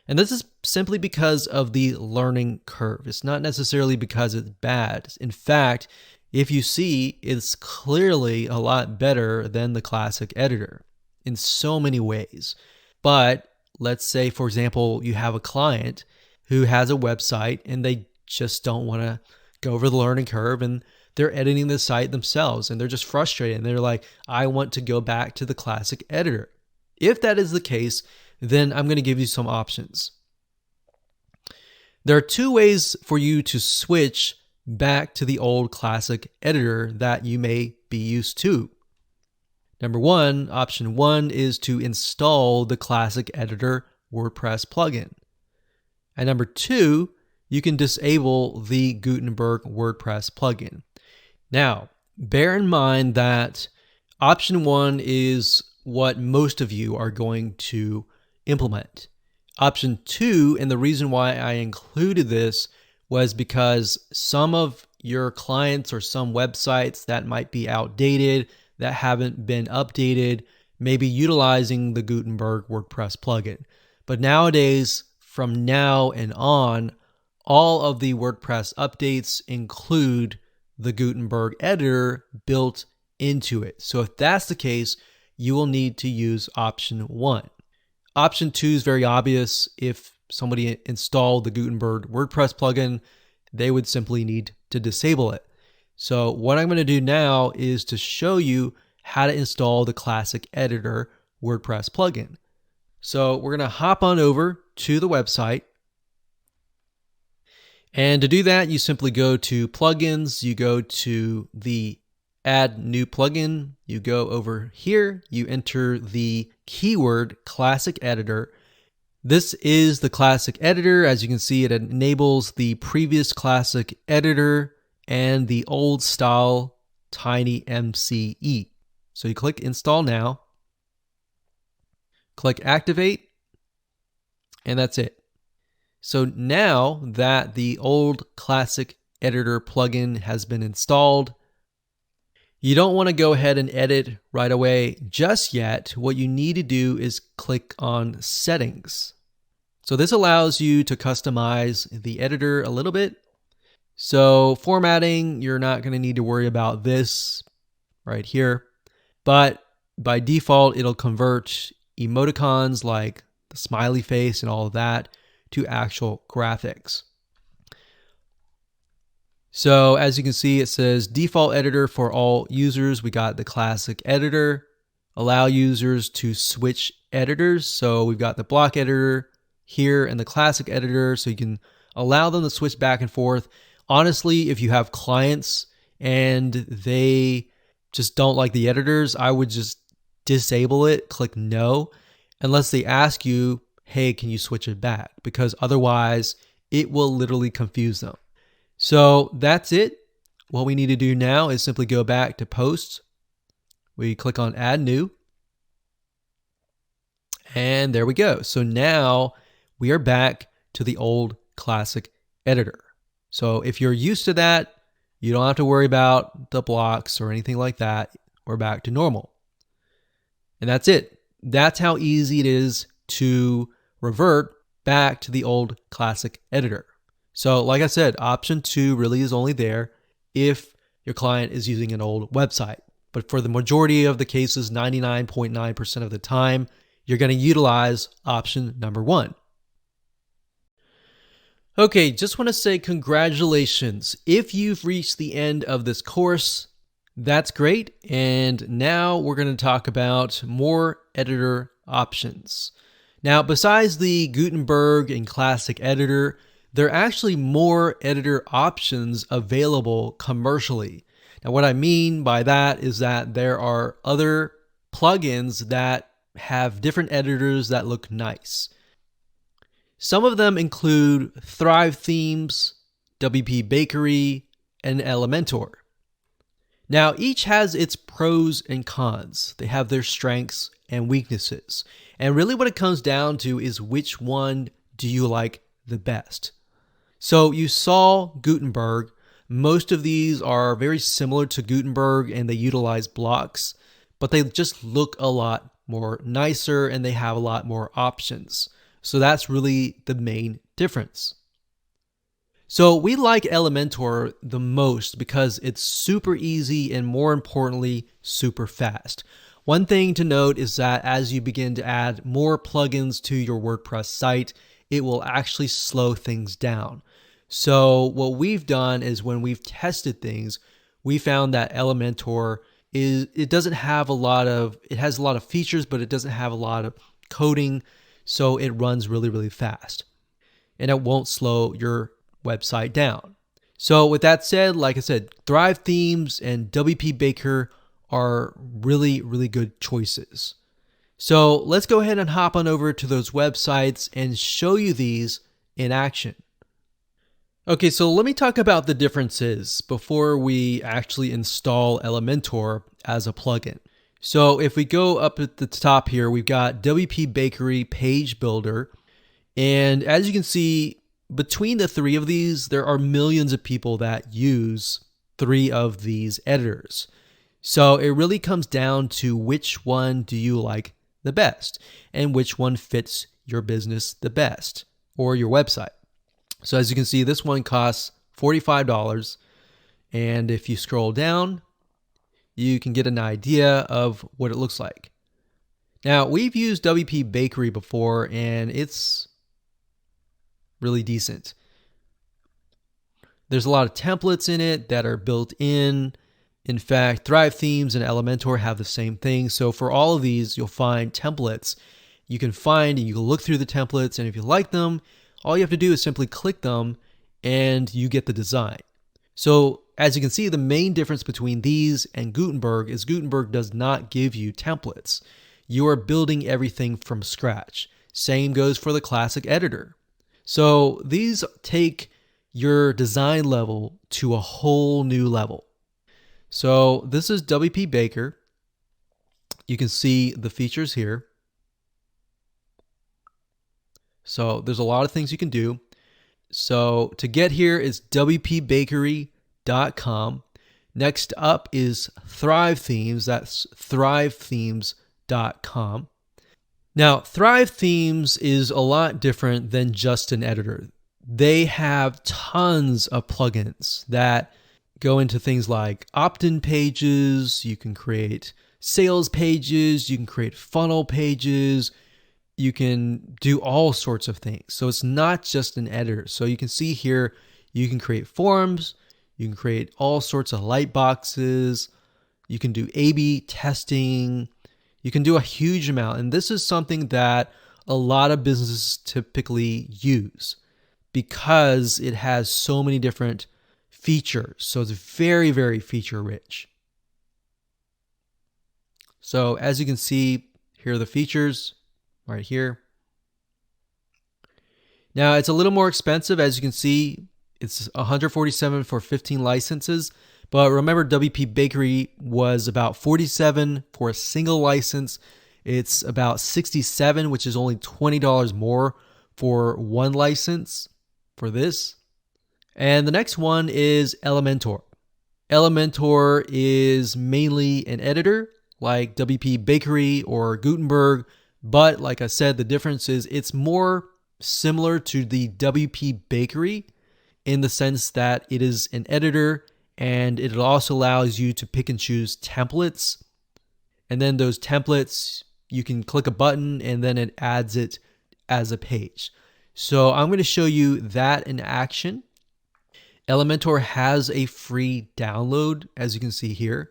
And this is simply because of the learning curve. It's not necessarily because it's bad. In fact, if you see, it's clearly a lot better than the classic editor in so many ways. But let's say, for example, you have a client who has a website and they just don't want to go over the learning curve and they're editing the site themselves and they're just frustrated and they're like, I want to go back to the classic editor. If that is the case, then I'm going to give you some options. There are 2 ways for you to switch back to the old classic editor that you may be used to. Number 1, option 1 is to install the classic editor WordPress plugin. And number 2, you can disable the Gutenberg WordPress plugin. Now, bear in mind that option 1 is what most of you are going to implement. Option 2, and the reason why I included this was because some of your clients or some websites that might be outdated, that haven't been updated, may be utilizing the Gutenberg WordPress plugin. But nowadays, from now and on, all of the WordPress updates include the Gutenberg editor built into it. So if that's the case, you will need to use option 1. Option 2 is very obvious. If somebody installed the Gutenberg WordPress plugin, they would simply need to disable it. So what I'm going to do now is to show you how to install the classic editor WordPress plugin. So we're going to hop on over to the website. And to do that, you simply go to plugins, you go to the add new plugin, you go over here, you enter the keyword classic editor. This is the classic editor. As you can see, it enables the previous classic editor and the old style tiny MCE. So you click install now, click activate, and that's it. So now that the old classic editor plugin has been installed, you don't want to go ahead and edit right away just yet. What you need to do is click on settings. So this allows you to customize the editor a little bit. So formatting, you're not going to need to worry about this right here. But by default, it'll convert emoticons like the smiley face and all of that to actual graphics. So as you can see, it says default editor for all users. We got the classic editor, allow users to switch editors. So we've got the block editor here and the classic editor. So you can allow them to switch back and forth. Honestly, if you have clients and they just don't like the editors, I would just disable it, click no, unless they ask you, hey, can you switch it back? Because otherwise it will literally confuse them. So that's it. What we need to do now is simply go back to posts, We click on Add New. And there we go. So now we are back to the old classic editor. So if you're used to that, you don't have to worry about the blocks or anything like that. We're back to normal. And that's it. That's how easy it is to revert back to the old classic editor. So like I said, option 2 really is only there if your client is using an old website. But for the majority of the cases, 99.9% of the time, you're going to utilize option number 1. Okay, just want to say congratulations. If you've reached the end of this course, that's great. And now we're going to talk about more editor options. Now, besides the Gutenberg and Classic Editor, there are actually more editor options available commercially. Now, what I mean by that is that there are other plugins that have different editors that look nice. Some of them include Thrive Themes, WP Bakery, and Elementor. Now, each has its pros and cons. They have their strengths and weaknesses. And really what it comes down to is which one do you like the best. So you saw Gutenberg. Most of these are very similar to Gutenberg and they utilize blocks, but they just look a lot more nicer and they have a lot more options. So that's really the main difference. So we like Elementor the most because it's super easy and more importantly, super fast. One thing to note is that as you begin to add more plugins to your WordPress site, it will actually slow things down. So what we've done is when we've tested things, we found that Elementor it has a lot of features, but it doesn't have a lot of coding. So it runs really, really fast and it won't slow your website down. So with that said, like I said, Thrive Themes and WP Baker are really, really good choices. So let's go ahead and hop on over to those websites and show you these in action. Okay, so let me talk about the differences before we actually install Elementor as a plugin. So if we go up at the top here, we've got WP Bakery Page Builder. And as you can see, between the three of these, there are millions of people that use 3 of these editors. So it really comes down to which one do you like the best and which one fits your business the best or your website. So as you can see, this one costs $45. And if you scroll down, you can get an idea of what it looks like. Now, we've used WP Bakery before, and it's really decent. There's a lot of templates in it that are built in. In fact, Thrive Themes and Elementor have the same thing. So for all of these, you'll find templates you can find, and you can look through the templates, and if you like them, all you have to do is simply click them, and you get the design. So as you can see, the main difference between these and Gutenberg is Gutenberg does not give you templates. You are building everything from scratch. Same goes for the classic editor. So these take your design level to a whole new level. So this is WP Baker. You can see the features here. So there's a lot of things you can do. So to get here is wpbakery.com. Next up is Thrive Themes. That's thrivethemes.com. Now, Thrive Themes is a lot different than just an editor. They have tons of plugins that go into things like opt-in pages. You can create sales pages. You can create funnel pages. You can do all sorts of things. So it's not just an editor. So you can see here, you can create forms. You can create all sorts of light boxes. You can do A/B testing. You can do a huge amount. And this is something that a lot of businesses typically use because it has so many different features. So it's very, very feature rich. So as you can see, here are the features right here. Now it's a little more expensive. As you can see, it's $147 for 15 licenses, But remember, WP Bakery was about 47 for a single license. It's about 67, which is only $20 more for one license for this. And the next one is Elementor. Elementor is mainly an editor like WP Bakery or Gutenberg, but like I said, the difference is it's more similar to the WP Bakery in the sense that it is an editor and it also allows you to pick and choose templates. And then those templates, you can click a button and then it adds it as a page. So I'm going to show you that in action. Elementor has a free download, as you can see here.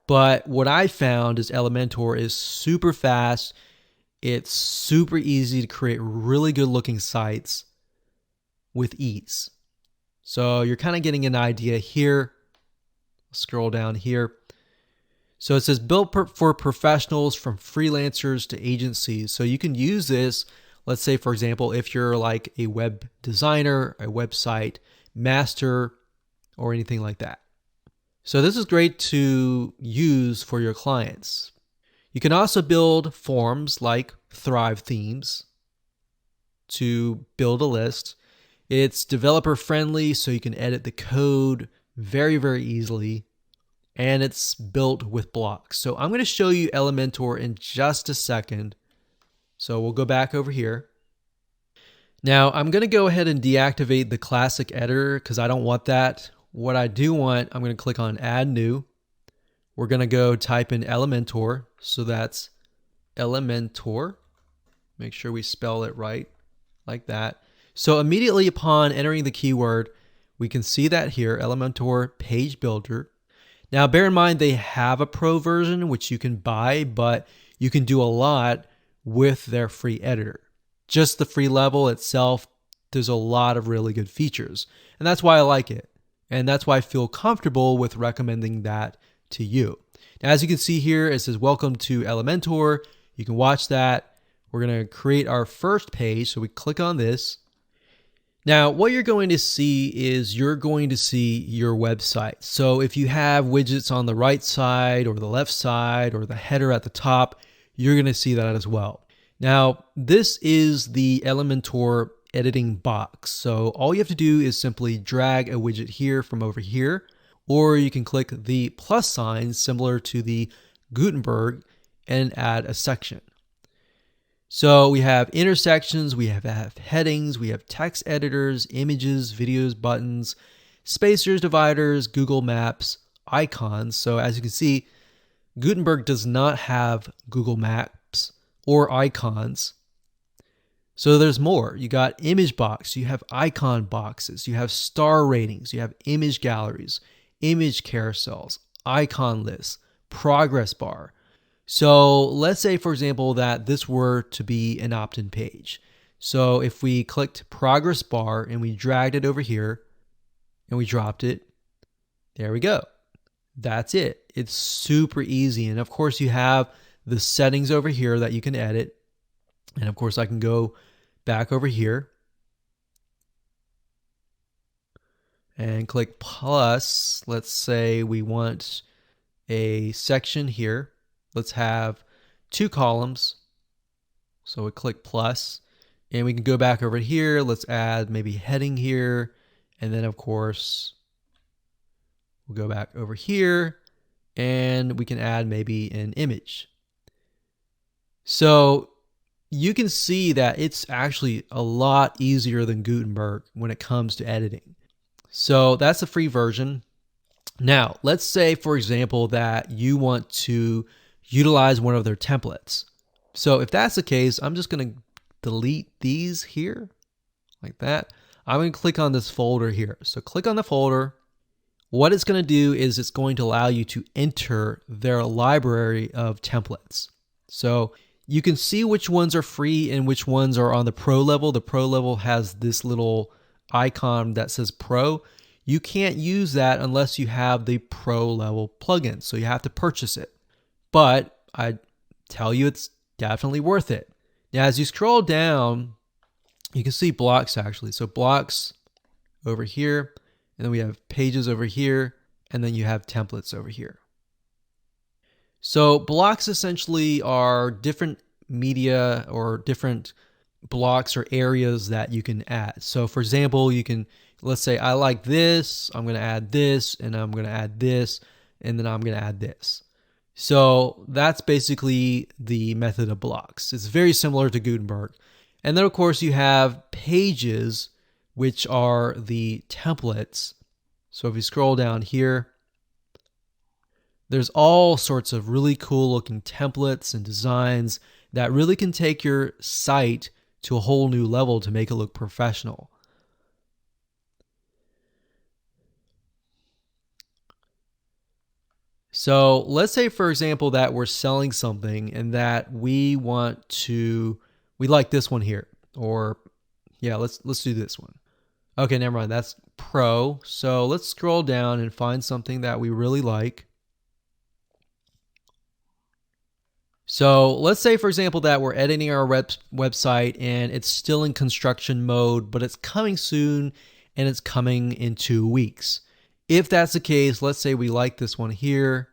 But what I found is Elementor is super fast. It's super easy to create really good looking sites with ease. So you're kind of getting an idea here. Scroll down here. So it says built for professionals from freelancers to agencies. So you can use this, let's say, for example, if you're like a web designer, a website master, or anything like that. So this is great to use for your clients. You can also build forms like Thrive themes to build a list. It's developer friendly, so you can edit the code very, very easily. And it's built with blocks. So I'm going to show you Elementor in just a second. So we'll go back over here. Now I'm going to go ahead and deactivate the classic editor because I don't want that. What I do want, I'm going to click on Add New. We're going to go type in Elementor. So that's Elementor. Make sure we spell it right, like that. So immediately upon entering the keyword, we can see that here, Elementor Page Builder. Now bear in mind they have a pro version which you can buy, but you can do a lot with their free editor. Just the free level itself, there's a lot of really good features. And that's why I like it. And that's why I feel comfortable with recommending that to you. Now, as you can see here, it says, welcome to Elementor. You can watch that. We're going to create our first page. So we click on this. Now, what you're going to see is you're going to see your website. So if you have widgets on the right side or the left side or the header at the top, you're going to see that as well. Now, this is the Elementor editing box. So all you have to do is simply drag a widget here from over here, or you can click the plus sign similar to the Gutenberg and add a section. So we have intersections, we have headings, we have text editors, images, videos, buttons, spacers, dividers, Google Maps, icons. So as you can see, Gutenberg does not have Google Maps or icons. So there's more. You got image box, you have icon boxes, you have star ratings, you have image galleries, image carousels, icon lists, progress bar. So let's say, for example, that this were to be an opt-in page. So if we clicked progress bar and we dragged it over here and we dropped it, there we go. That's it. It's super easy. And of course you have the settings over here that you can edit. And of course I can go back over here and click plus. Let's say we want a section here. Let's have 2 columns. So we click plus and we can go back over here. Let's add maybe heading here. And then of course, we'll go back over here and we can add maybe an image. So you can see that it's actually a lot easier than Gutenberg when it comes to editing. So that's the free version. Now, let's say, for example, that you want to utilize one of their templates. So if that's the case, I'm just going to delete these here like that. I'm going to click on this folder here. So click on the folder. What it's going to do is it's going to allow you to enter their library of templates. So you can see which ones are free and which ones are on the pro level. The pro level has this little icon that says pro. You can't use that unless you have the pro level plugin. So you have to purchase it. But I tell you, it's definitely worth it. Now, as you scroll down, you can see blocks actually. So blocks over here, and then we have pages over here. and then you have templates over here. So blocks essentially are different media or different blocks or areas that you can add. So for example, you can, let's say I like this, I'm going to add this, and I'm going to add this, and then I'm going to add this. So that's basically the method of blocks. It's very similar to Gutenberg. And then of course you have pages, which are the templates. So if you scroll down here, there's all sorts of really cool looking templates and designs that really can take your site to a whole new level to make it look professional. So let's say, for example, that we're selling something and that we like this one here, or yeah, let's do this one. Okay, never mind, that's Pro. So let's scroll down and find something that we really like. So let's say, for example, that we're editing our website and it's still in construction mode, but it's coming soon and it's coming in 2 weeks. If that's the case, let's say we like this one here.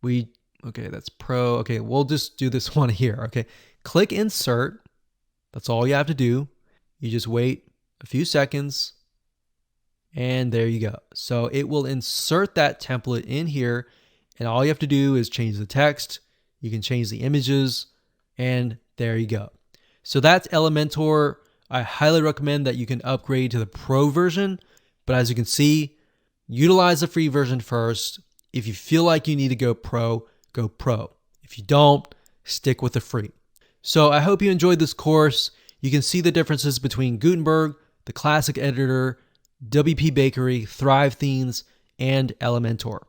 Okay, that's Pro. Okay, we'll just do this one here. Okay, click Insert. That's all you have to do. You just wait a few seconds and there you go. So it will insert that template in here, and all you have to do is change the text. You can change the images, and there you go. So that's Elementor. I highly recommend that you can upgrade to the Pro version, but as you can see, utilize the free version first. If you feel like you need to go Pro, go Pro. If you don't, stick with the free. So I hope you enjoyed this course. You can see the differences between Gutenberg, the classic editor, WP Bakery, Thrive Themes, and Elementor.